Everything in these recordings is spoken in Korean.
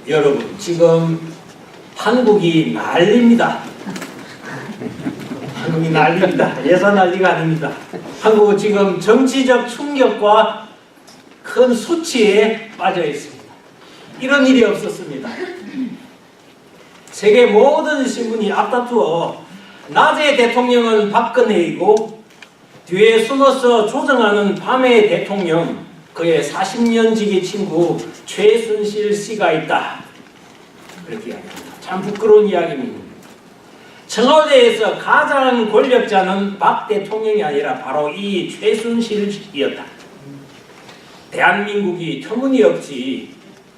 여러분, 지금 한국이 난립니다. 한국이 난립니다. 예산 난리가 아닙니다. 한국은 지금 정치적 충격과 큰 수치에 빠져 있습니다. 이런 일이 없었습니다. 세계 모든 신문이 앞다투어 낮에 대통령은 박근혜이고 뒤에 숨어서 조정하는 밤의 대통령, 그의 40년 지기 친구 최순실 씨가 있다. 그렇게 이야기합니다. 참 부끄러운 이야기입니다. 청와대에서 가장 권력자는 박 대통령이 아니라 바로 이 최순실이었다. 대한민국이 터무니없이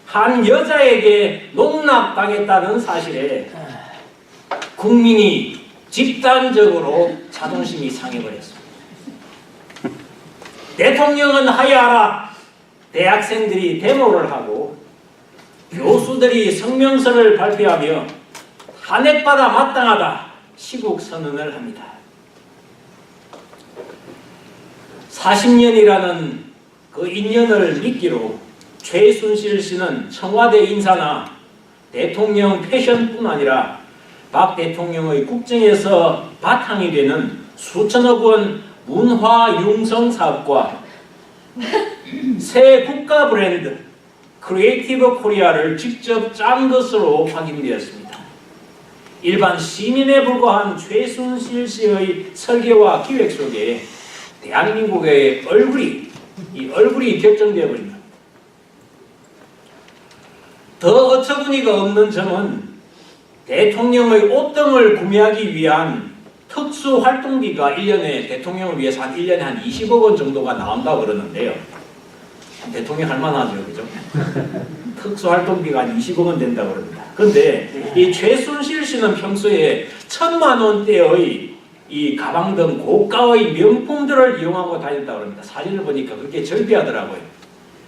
한 여자에게 농락당했다는 사실에 국민이 집단적으로 자존심이 상해버렸습니다. 대통령은 하야하라. 대학생들이 데모를 하고 교수들이 성명서를 발표하며 탄핵받아 마땅하다 시국 선언을 합니다. 40년이라는 그 인연을 미끼로 최순실 씨는 청와대 인사나 대통령 패션뿐 아니라 박 대통령의 국정에서 바탕이 되는 수천억 원 문화융성 사업과 새 국가 브랜드 크리에이티브 코리아를 직접 짠 것으로 확인되었습니다. 일반 시민에 불과한 최순실 씨의 설계와 기획 속에 대한민국의 얼굴이 결정되어 버립니다. 더 어처구니가 없는 점은 대통령의 옷등을 구매하기 위한 특수활동비가 1년에 대통령을 위해서 한 1년에 한 20억 원 정도가 나온다고 그러는데요. 대통령 할 만하죠, 그죠? 특수활동비가 한 20억 원 된다고 그럽니다. 그런데 이 최순실 씨는 평소에 1,000만 원대의 이 가방 등 고가의 명품들을 이용하고 다녔다고 합니다. 사진을 보니까 그렇게 절비하더라고요.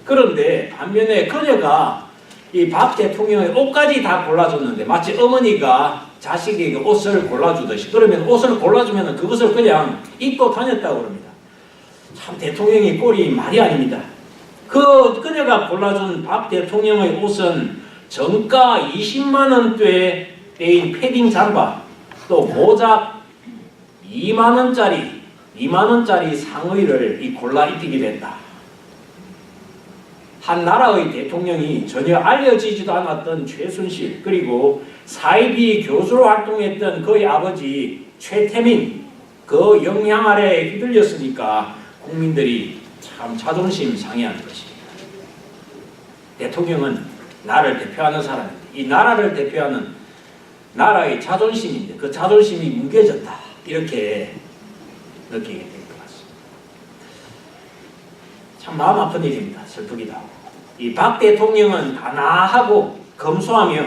그런데 반면에 그녀가 이 박 대통령의 옷까지 다 골라줬는데 마치 어머니가 자식에게 옷을 골라주듯이, 그러면 옷을 골라주면 그것을 그냥 입고 다녔다고 합니다. 참 대통령의 꼴이 말이 아닙니다. 그녀가 골라준 박 대통령의 옷은 정가 20만 원대인 패딩 잠바, 또 고작 2만 원짜리 상의를 골라 입히게 된다. 한 나라의 대통령이 전혀 알려지지도 않았던 최순실, 그리고 사이비 교수로 활동했던 그의 아버지 최태민, 그 영향 아래에 휘둘렸으니까 국민들이 참 자존심 상해하는 것입니다. 대통령은 나라를 대표하는 사람인데, 이 나라를 대표하는 나라의 자존심인데 그 자존심이 무뎌졌다, 이렇게 느끼게 될 것 같습니다. 참 마음 아픈 일입니다. 슬프기도 하고. 이 박 대통령은 단아하고 검소하며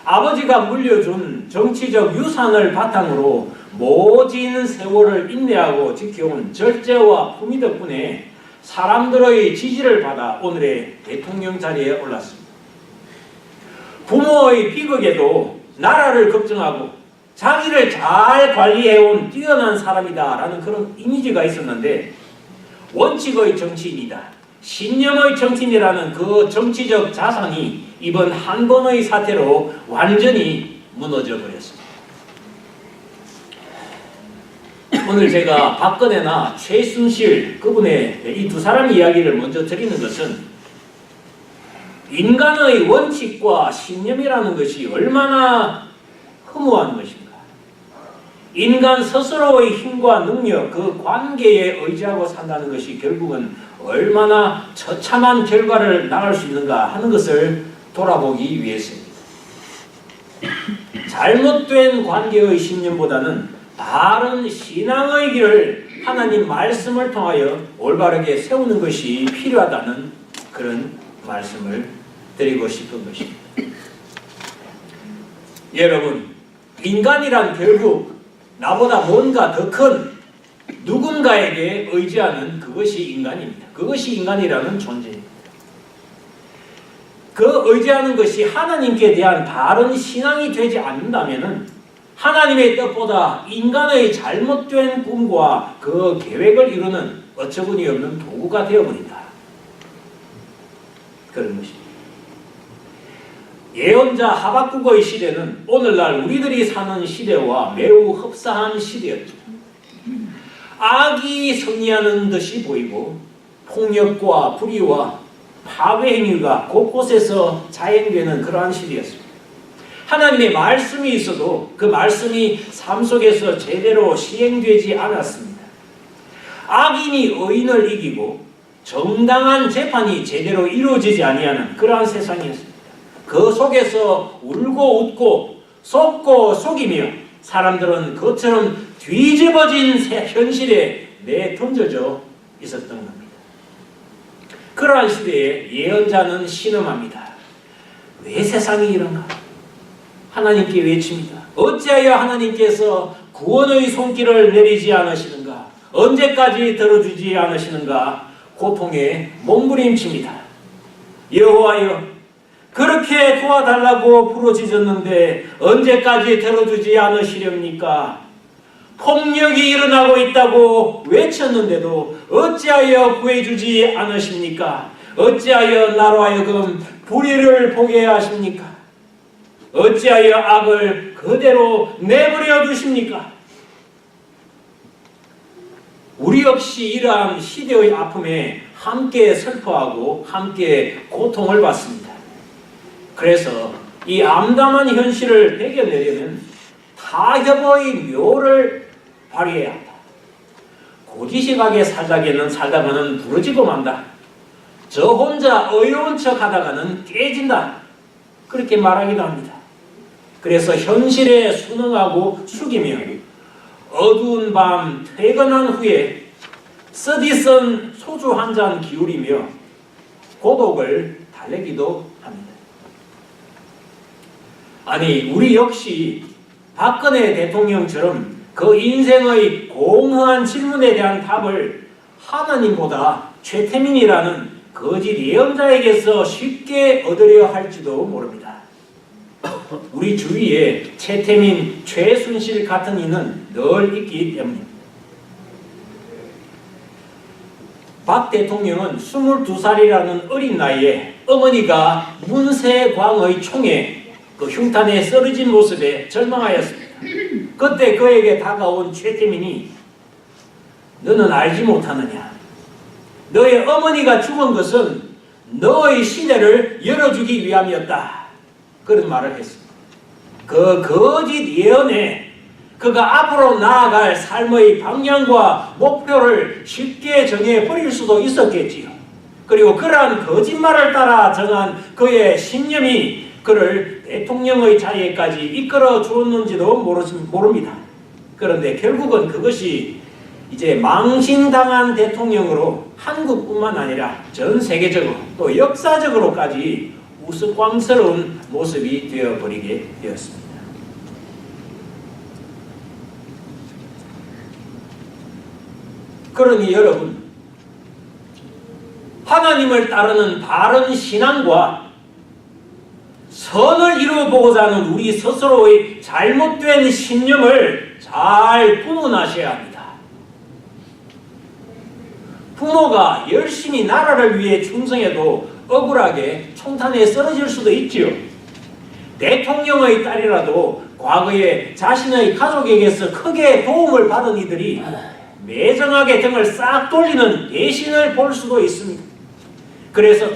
아버지가 물려준 정치적 유산을 바탕으로 모진 세월을 인내하고 지켜온 절제와 품위 덕분에 사람들의 지지를 받아 오늘의 대통령 자리에 올랐습니다. 부모의 비극에도 나라를 걱정하고 자기를 잘 관리해온 뛰어난 사람이다라는 그런 이미지가 있었는데, 원칙의 정치인이다, 신념의 정치인이라는 그 정치적 자산이 이번 한 번의 사태로 완전히 무너져 버렸습니다. 오늘 제가 박근혜나 최순실 그분의 이 두 사람 이야기를 먼저 드리는 것은 인간의 원칙과 신념이라는 것이 얼마나 허무한 것인가. 인간 스스로의 힘과 능력, 그 관계에 의지하고 산다는 것이 결국은 얼마나 처참한 결과를 낳을 수 있는가 하는 것을 돌아보기 위해서입니다. 잘못된 관계의 신념보다는 바른 신앙의 길을 하나님 말씀을 통하여 올바르게 세우는 것이 필요하다는 그런 말씀을 드리고 싶은 것입니다. 여러분, 인간이란 결국 나보다 뭔가 더 큰 누군가에게 의지하는 그것이 인간입니다. 그것이 인간이라는 존재입니다. 그 의지하는 것이 하나님께 대한 바른 신앙이 되지 않는다면 하나님의 뜻보다 인간의 잘못된 꿈과 그 계획을 이루는 어처구니 없는 도구가 되어버린다. 그런 것입니다. 예언자 하박국의 시대는 오늘날 우리들이 사는 시대와 매우 흡사한 시대였죠. 악이 승리하는 듯이 보이고 폭력과 불의와 파괴 행위가 곳곳에서 자행되는 그러한 시대였습니다. 하나님의 말씀이 있어도 그 말씀이 삶 속에서 제대로 시행되지 않았습니다. 악인이 의인을 이기고 정당한 재판이 제대로 이루어지지 아니하는 그러한 세상이었습니다. 그 속에서 울고 웃고 속고 속이며 사람들은 그처럼 뒤집어진 현실에 내던져져 있었던 겁니다. 그러한 시대에 예언자는 신음합니다. 왜 세상이 이런가? 하나님께 외칩니다. 어찌하여 하나님께서 구원의 손길을 내리지 않으시는가? 언제까지 들어주지 않으시는가? 고통에 몸부림칩니다. 여호와여, 그렇게 도와달라고 부르짖었는데 언제까지 들어주지 않으시렵니까? 폭력이 일어나고 있다고 외쳤는데도 어찌하여 구해주지 않으십니까? 어찌하여 나로 하여금 불의를 보게 하십니까? 어찌하여 악을 그대로 내버려 두십니까? 우리 역시 이러한 시대의 아픔에 함께 슬퍼하고 함께 고통을 받습니다. 그래서 이 암담한 현실을 배겨내려면 타협의 묘를 발휘해야 한다. 고지식하게 살다가는 부러지고 만다. 저 혼자 어려운 척 하다가는 깨진다. 그렇게 말하기도 합니다. 그래서 현실에 순응하고 숙이며 어두운 밤 퇴근한 후에 쓰디쓴 소주 한 잔 기울이며 고독을 달래기도 합니다. 아니, 우리 역시 박근혜 대통령처럼 그 인생의 공허한 질문에 대한 답을 하나님보다 최태민이라는 거짓 예언자에게서 쉽게 얻으려 할지도 모릅니다. 우리 주위에 최태민, 최순실 같은 이는 늘 있기 때문입니다. 박 대통령은 22살이라는 어린 나이에 어머니가 문세광의 총에 그 흉탄에 쓰러진 모습에 절망하였습니다. 그때 그에게 다가온 최태민이 너는 알지 못하느냐? 너의 어머니가 죽은 것은 너의 시대를 열어주기 위함이었다. 그런 말을 했습니다. 그 거짓 예언에 그가 앞으로 나아갈 삶의 방향과 목표를 쉽게 정해버릴 수도 있었겠지요. 그리고 그러한 거짓말을 따라 정한 그의 신념이 그를 대통령의 자리에까지 이끌어 주었는지도 모릅니다. 그런데 결국은 그것이 이제 망신당한 대통령으로 한국뿐만 아니라 전 세계적으로 또 역사적으로까지 우스꽝스러운 모습이 되어버리게 되었습니다. 그러니 여러분, 하나님을 따르는 바른 신앙과 선을 이루어보고자 하는 우리 스스로의 잘못된 신념을 잘 구분하셔야 합니다. 부모가 열심히 나라를 위해 충성해도 억울하게 총탄에 쓰러질 수도 있지요. 대통령의 딸이라도 과거에 자신의 가족에게서 크게 도움을 받은 이들이 매정하게 등을 싹 돌리는 배신을 볼 수도 있습니다. 그래서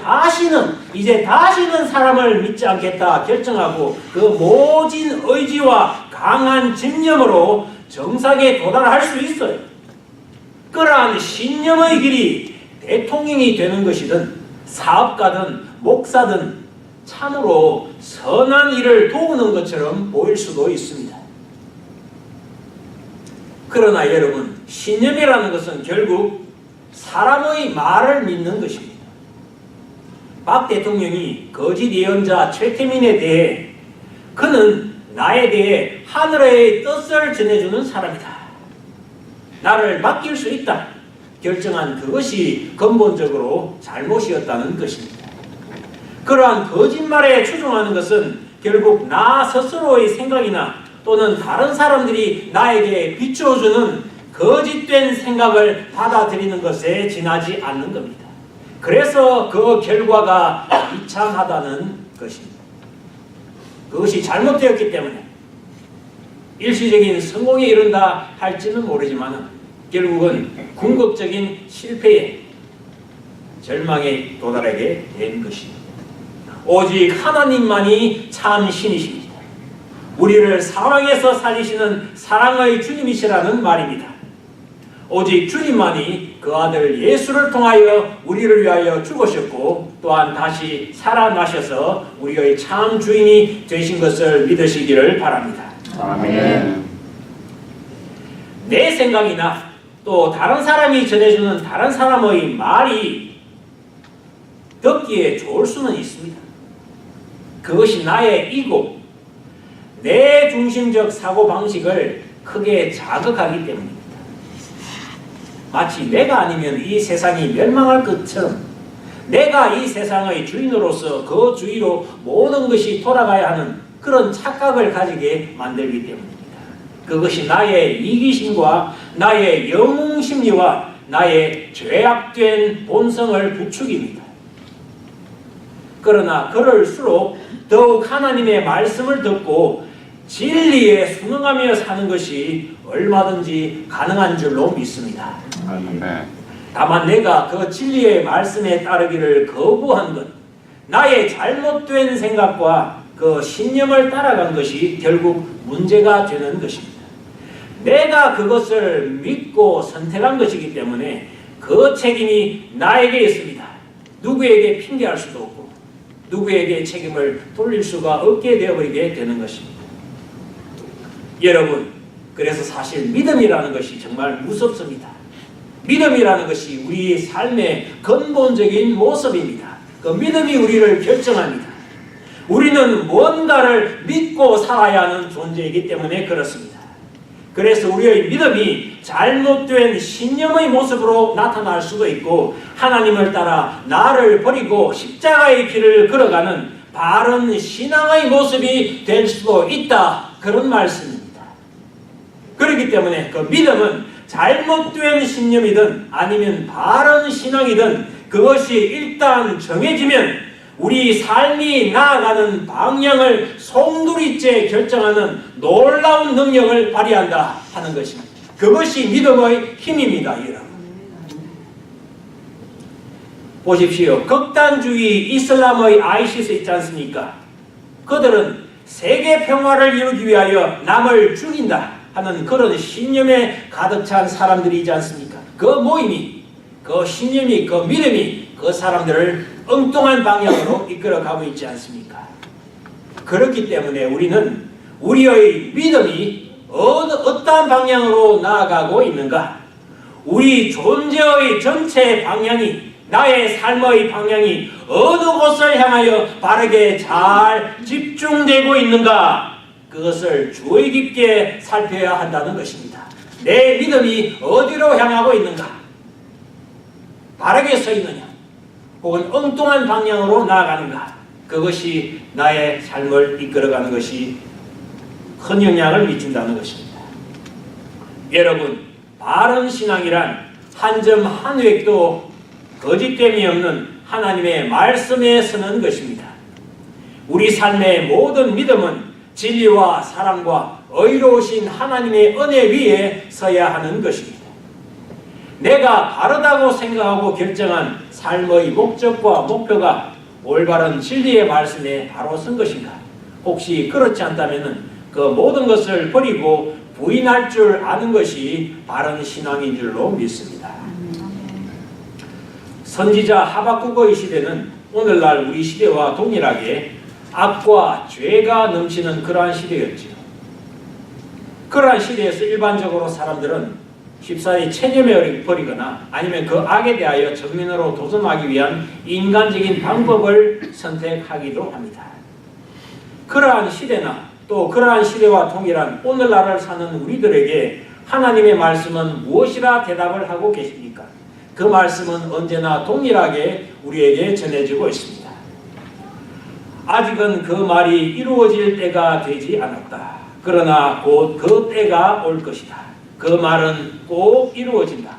이제 다시는 사람을 믿지 않겠다 결정하고 그 모진 의지와 강한 집념으로 정상에 도달할 수 있어요. 그러한 신념의 길이 대통령이 되는 것이든 사업가든 목사든 참으로 선한 일을 도우는 것처럼 보일 수도 있습니다. 그러나 여러분, 신념이라는 것은 결국 사람의 말을 믿는 것입니다. 박 대통령이 거짓 예언자 최태민에 대해 그는 나에 대해 하늘의 뜻을 전해주는 사람이다. 나를 맡길 수 있다. 결정한 그것이 근본적으로 잘못이었다는 것입니다. 그러한 거짓말에 추종하는 것은 결국 나 스스로의 생각이나 또는 다른 사람들이 나에게 비추어주는 거짓된 생각을 받아들이는 것에 지나지 않는 겁니다. 그래서 그 결과가 비참하다는 것입니다. 그것이 잘못되었기 때문에 일시적인 성공에 이른다 할지는 모르지만 결국은 궁극적인 실패에 절망에 도달하게 된 것입니다. 오직 하나님만이 참 신이십니다. 우리를 사랑해서 살리시는 사랑의 주님이시라는 말입니다. 오직 주님만이 그 아들 예수를 통하여 우리를 위하여 죽으셨고 또한 다시 살아나셔서 우리의 참 주인이 되신 것을 믿으시기를 바랍니다. 아멘. 내 생각이나 또 다른 사람이 전해주는 다른 사람의 말이 듣기에 좋을 수는 있습니다. 그것이 나의 이고 내 중심적 사고방식을 크게 자극하기 때문입니다. 마치 내가 아니면 이 세상이 멸망할 것처럼 내가 이 세상의 주인으로서 그 주위로 모든 것이 돌아가야 하는 그런 착각을 가지게 만들기 때문입니다. 그것이 나의 이기심과 나의 영웅심리와 나의 죄악된 본성을 부추깁니다. 그러나 그럴수록 더욱 하나님의 말씀을 듣고 진리에 순응하며 사는 것이 얼마든지 가능한 줄로 믿습니다. 다만 내가 그 진리의 말씀에 따르기를 거부한 것, 나의 잘못된 생각과 그 신념을 따라간 것이 결국 문제가 되는 것입니다. 내가 그것을 믿고 선택한 것이기 때문에 그 책임이 나에게 있습니다. 누구에게 핑계할 수도 없고 누구에게 책임을 돌릴 수가 없게 되어버리게 되는 것입니다. 여러분, 그래서 사실 믿음이라는 것이 정말 무섭습니다. 믿음이라는 것이 우리 삶의 근본적인 모습입니다. 그 믿음이 우리를 결정합니다. 우리는 뭔가를 믿고 살아야 하는 존재이기 때문에 그렇습니다. 그래서 우리의 믿음이 잘못된 신념의 모습으로 나타날 수도 있고 하나님을 따라 나를 버리고 십자가의 길을 걸어가는 바른 신앙의 모습이 될 수도 있다. 그런 말씀입니다. 그렇기 때문에 그 믿음은 잘못된 신념이든 아니면 바른 신앙이든 그것이 일단 정해지면 우리 삶이 나아가는 방향을 송두리째 결정하는 놀라운 능력을 발휘한다 하는 것입니다. 그것이 믿음의 힘입니다, 여러분. 보십시오. 극단주의 이슬람의 아이시스 있지 않습니까? 그들은 세계 평화를 이루기 위하여 남을 죽인다 하는 그런 신념에 가득 찬 사람들이지 않습니까? 그 모임이, 그 신념이, 그 믿음이 그 사람들을 엉뚱한 방향으로 이끌어가고 있지 않습니까? 그렇기 때문에 우리는 우리의 믿음이 어떠한 방향으로 나아가고 있는가? 우리 존재의 전체 방향이, 나의 삶의 방향이 어느 곳을 향하여 바르게 잘 집중되고 있는가? 그것을 주의 깊게 살펴야 한다는 것입니다. 내 믿음이 어디로 향하고 있는가? 바르게 서 있느냐? 혹은 엉뚱한 방향으로 나아가는가? 그것이 나의 삶을 이끌어가는 것이 큰 영향을 미친다는 것입니다. 여러분, 바른 신앙이란 한 점 한 획도 거짓됨이 없는 하나님의 말씀에 서는 것입니다. 우리 삶의 모든 믿음은 진리와 사랑과 의로우신 하나님의 은혜 위에 서야 하는 것입니다. 내가 바르다고 생각하고 결정한 삶의 목적과 목표가 올바른 진리의 말씀에 바로 선 것인가? 혹시 그렇지 않다면 그 모든 것을 버리고 부인할 줄 아는 것이 바른 신앙인 줄로 믿습니다. 선지자 하박국의 시대는 오늘날 우리 시대와 동일하게 악과 죄가 넘치는 그러한 시대였지요. 그러한 시대에서 일반적으로 사람들은 쉽사리 체념해 버리거나 아니면 그 악에 대하여 정면으로 도전하기 위한 인간적인 방법을 선택하기도 합니다. 그러한 시대나 또 그러한 시대와 동일한 오늘날을 사는 우리들에게 하나님의 말씀은 무엇이라 대답을 하고 계십니까? 그 말씀은 언제나 동일하게 우리에게 전해지고 있습니다. 아직은 그 말이 이루어질 때가 되지 않았다. 그러나 곧 그 때가 올 것이다. 그 말은 꼭 이루어진다.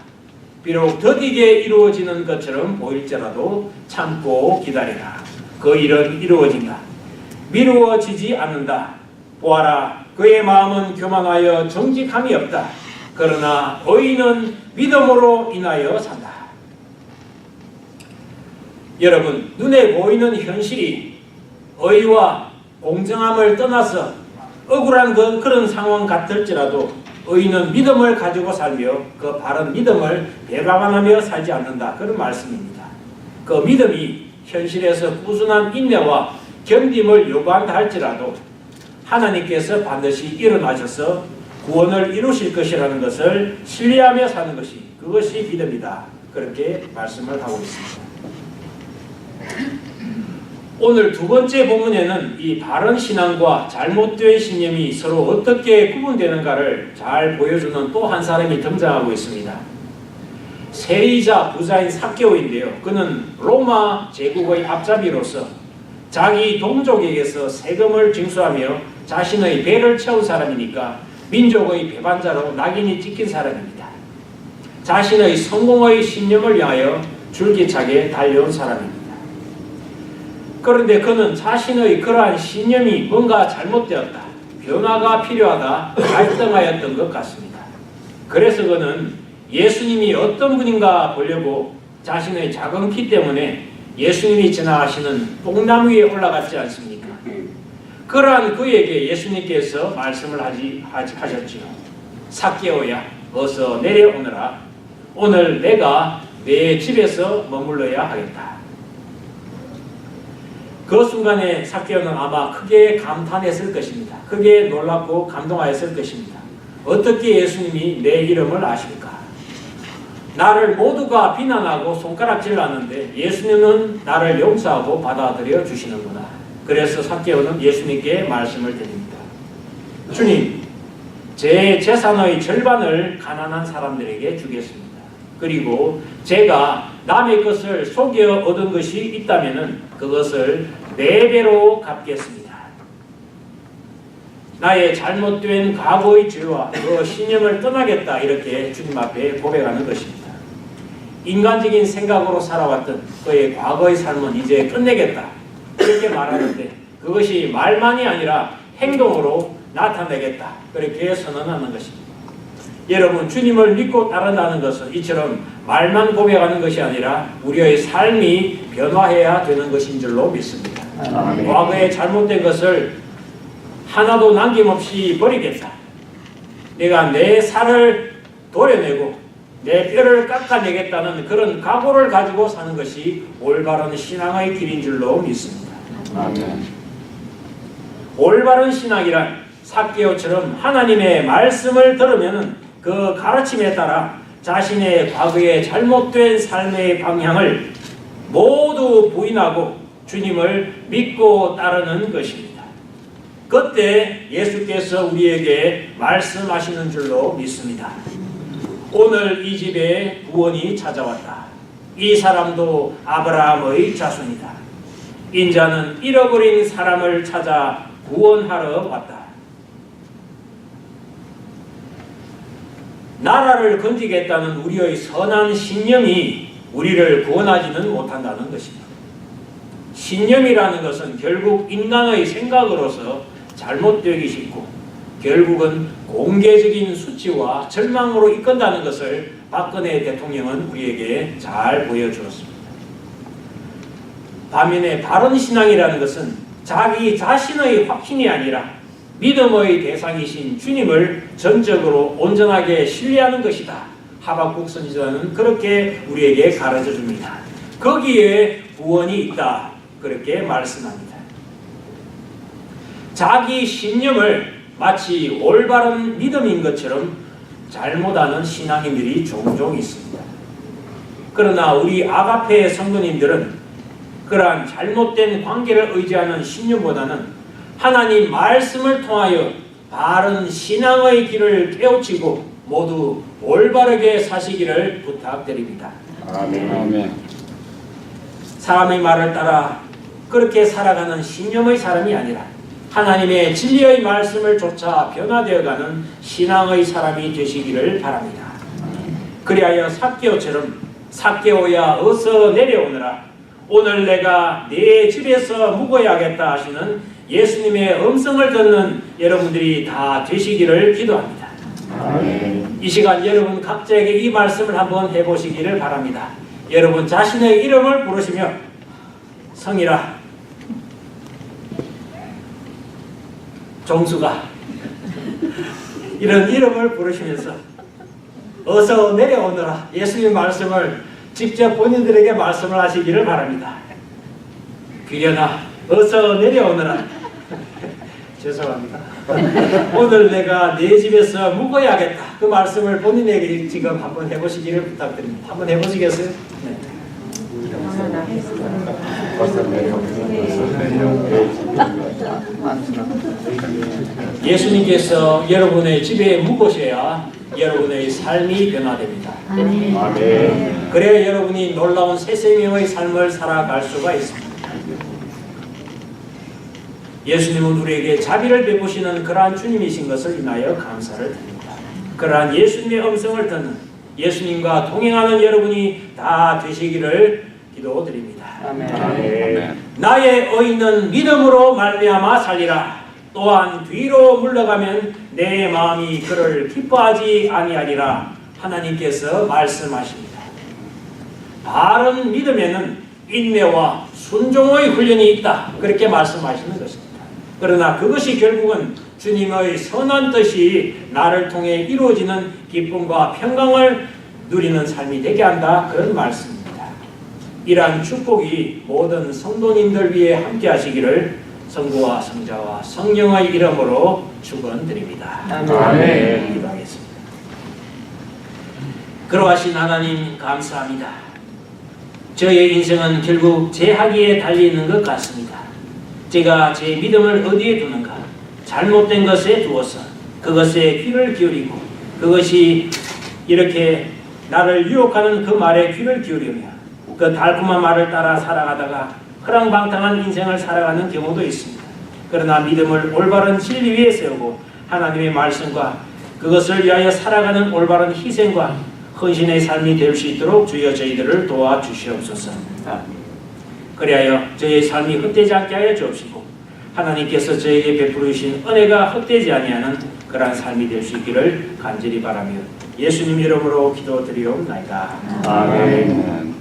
비록 더디게 이루어지는 것처럼 보일지라도 참고 기다리라. 그 일은 이루어진다. 미루어지지 않는다. 보아라, 그의 마음은 교만하여 정직함이 없다. 그러나 의인은 믿음으로 인하여 산다. 여러분, 눈에 보이는 현실이 의와 공정함을 떠나서 억울한 그런 상황 같을지라도 의인은 믿음을 가지고 살며 그 바른 믿음을 배반하며 살지 않는다. 그런 말씀입니다. 그 믿음이 현실에서 꾸준한 인내와 견딤을 요구한다 할지라도 하나님께서 반드시 일어나셔서 구원을 이루실 것이라는 것을 신뢰하며 사는 것이, 그것이 믿음이다. 그렇게 말씀을 하고 있습니다. 오늘 두 번째 본문에는 이 바른 신앙과 잘못된 신념이 서로 어떻게 구분되는가를 잘 보여주는 또 한 사람이 등장하고 있습니다. 세리자 부자인 삭개오인데요. 그는 로마 제국의 앞잡이로서 자기 동족에게서 세금을 징수하며 자신의 배를 채운 사람이니까 민족의 배반자로 낙인이 찍힌 사람입니다. 자신의 성공의 신념을 위하여 줄기차게 달려온 사람입니다. 그런데 그는 자신의 그러한 신념이 뭔가 잘못되었다, 변화가 필요하다 갈등하였던 것 같습니다. 그래서 그는 예수님이 어떤 분인가 보려고 자신의 작은 키 때문에 예수님이 지나가시는 뽕나무 위에 올라갔지 않습니까? 그러한 그에게 예수님께서 말씀을 하셨지요. 삭개오야, 어서 내려오너라. 오늘 내가 내 집에서 머물러야 하겠다. 그 순간에 삭개오는 아마 크게 감탄했을 것입니다. 크게 놀랍고 감동하였을 것입니다. 어떻게 예수님이 내 이름을 아실까? 나를 모두가 비난하고 손가락질하는데 예수님은 나를 용서하고 받아들여 주시는구나. 그래서 삭개오는 예수님께 말씀을 드립니다. 주님, 제 재산의 절반을 가난한 사람들에게 주겠습니다. 그리고 제가 남의 것을 속여 얻은 것이 있다면 그것을 4배로 갚겠습니다. 나의 잘못된 과거의 죄와 그 신념을 떠나겠다, 이렇게 주님 앞에 고백하는 것입니다. 인간적인 생각으로 살아왔던 그의 과거의 삶은 이제 끝내겠다, 그렇게 말하는데 그것이 말만이 아니라 행동으로 나타내겠다, 그렇게 선언하는 것입니다. 여러분, 주님을 믿고 따른다는 것은 이처럼 말만 고백하는 것이 아니라 우리의 삶이 변화해야 되는 것인 줄로 믿습니다. 아멘. 과거에 잘못된 것을 하나도 남김없이 버리겠다. 내가 내 살을 도려내고 내 뼈를 깎아내겠다는 그런 각오를 가지고 사는 것이 올바른 신앙의 길인 줄로 믿습니다. 아멘. 올바른 신앙이란 삭개오처럼 하나님의 말씀을 들으면 그 가르침에 따라 자신의 과거의 잘못된 삶의 방향을 모두 부인하고 주님을 믿고 따르는 것입니다. 그때 예수께서 우리에게 말씀하시는 줄로 믿습니다. 오늘 이 집에 구원이 찾아왔다. 이 사람도 아브라함의 자손이다. 인자는 잃어버린 사람을 찾아 구원하러 왔다. 나라를 건지겠다는 우리의 선한 신념이 우리를 구원하지는 못한다는 것입니다. 신념이라는 것은 결국 인간의 생각으로서 잘못되기 쉽고 결국은 공개적인 수치와 절망으로 이끈다는 것을 박근혜 대통령은 우리에게 잘 보여주었습니다. 반면에 바른 신앙이라는 것은 자기 자신의 확신이 아니라 믿음의 대상이신 주님을 전적으로 온전하게 신뢰하는 것이다. 하박국 선지자는 그렇게 우리에게 가르쳐 줍니다. 거기에 구원이 있다, 그렇게 말씀합니다. 자기 신념을 마치 올바른 믿음인 것처럼 잘못하는 신앙인들이 종종 있습니다. 그러나 우리 아가페 성도님들은 그러한 잘못된 관계를 의지하는 신념보다는 하나님 말씀을 통하여 바른 신앙의 길을 깨우치고 모두 올바르게 사시기를 부탁드립니다. 아멘. 사람의 말을 따라 그렇게 살아가는 신념의 사람이 아니라 하나님의 진리의 말씀을 쫓아 변화되어가는 신앙의 사람이 되시기를 바랍니다. 그리하여 삭개오처럼 삭개오야 어서 내려오너라. 오늘 내가 네 집에서 묵어야겠다 하시는 예수님의 음성을 듣는 여러분들이 다 되시기를 기도합니다. 이 시간 여러분 각자에게 이 말씀을 한번 해보시기를 바랍니다. 여러분 자신의 이름을 부르시며 성이라, 종수가 이런 이름을 부르시면서 어서 내려오너라, 예수님의 말씀을 직접 본인들에게 말씀을 하시기를 바랍니다. 귀려나 어서 내려오너라. 죄송합니다. 오늘 내가 내 집에서 묵어야겠다. 그 말씀을 본인에게 지금 한번 해보시기를 부탁드립니다. 한번 해보시겠어요? 네. 예수님께서 여러분의 집에 묵으셔야 여러분의 삶이 변화됩니다. 아멘. 그래야 여러분이 놀라운 새 생명의 삶을 살아갈 수가 있습니다. 예수님은 우리에게 자비를 베푸시는 그러한 주님이신 것을 인하여 감사를 드립니다. 그러한 예수님의 음성을 듣는, 예수님과 동행하는 여러분이 다 되시기를 기도드립니다. 아멘. 나의 의인은 믿음으로 말미암아 살리라. 또한 뒤로 물러가면 내 마음이 그를 기뻐하지 아니하리라. 하나님께서 말씀하십니다. 바른 믿음에는 인내와 순종의 훈련이 있다. 그렇게 말씀하시는 것입니다. 그러나 그것이 결국은 주님의 선한 뜻이 나를 통해 이루어지는 기쁨과 평강을 누리는 삶이 되게 한다. 그런 말씀입니다. 이러한 축복이 모든 성도님들 위해 함께 하시기를 성부와 성자와 성령의 이름으로 축원드립니다. 아멘. 기도하겠습니다. 그러하신 하나님 감사합니다. 저의 인생은 결국 제 하기에 달려있는 것 같습니다. 제가 제 믿음을 어디에 두는가? 잘못된 것에 두어서 그것에 귀를 기울이고 그것이 이렇게 나를 유혹하는 그 말에 귀를 기울이며 그 달콤한 말을 따라 살아가다가 허랑방탕한 인생을 살아가는 경우도 있습니다. 그러나 믿음을 올바른 진리 위에 세우고 하나님의 말씀과 그것을 위하여 살아가는 올바른 희생과 헌신의 삶이 될 수 있도록 주여 저희들을 도와주시옵소서. 그리하여 저희의 삶이 헛되지 않게 하여 주옵시고 하나님께서 저에게 베풀어 주신 은혜가 헛되지 아니하는 그러한 삶이 될 수 있기를 간절히 바라며 예수님 이름으로 기도드리옵나이다. 아멘.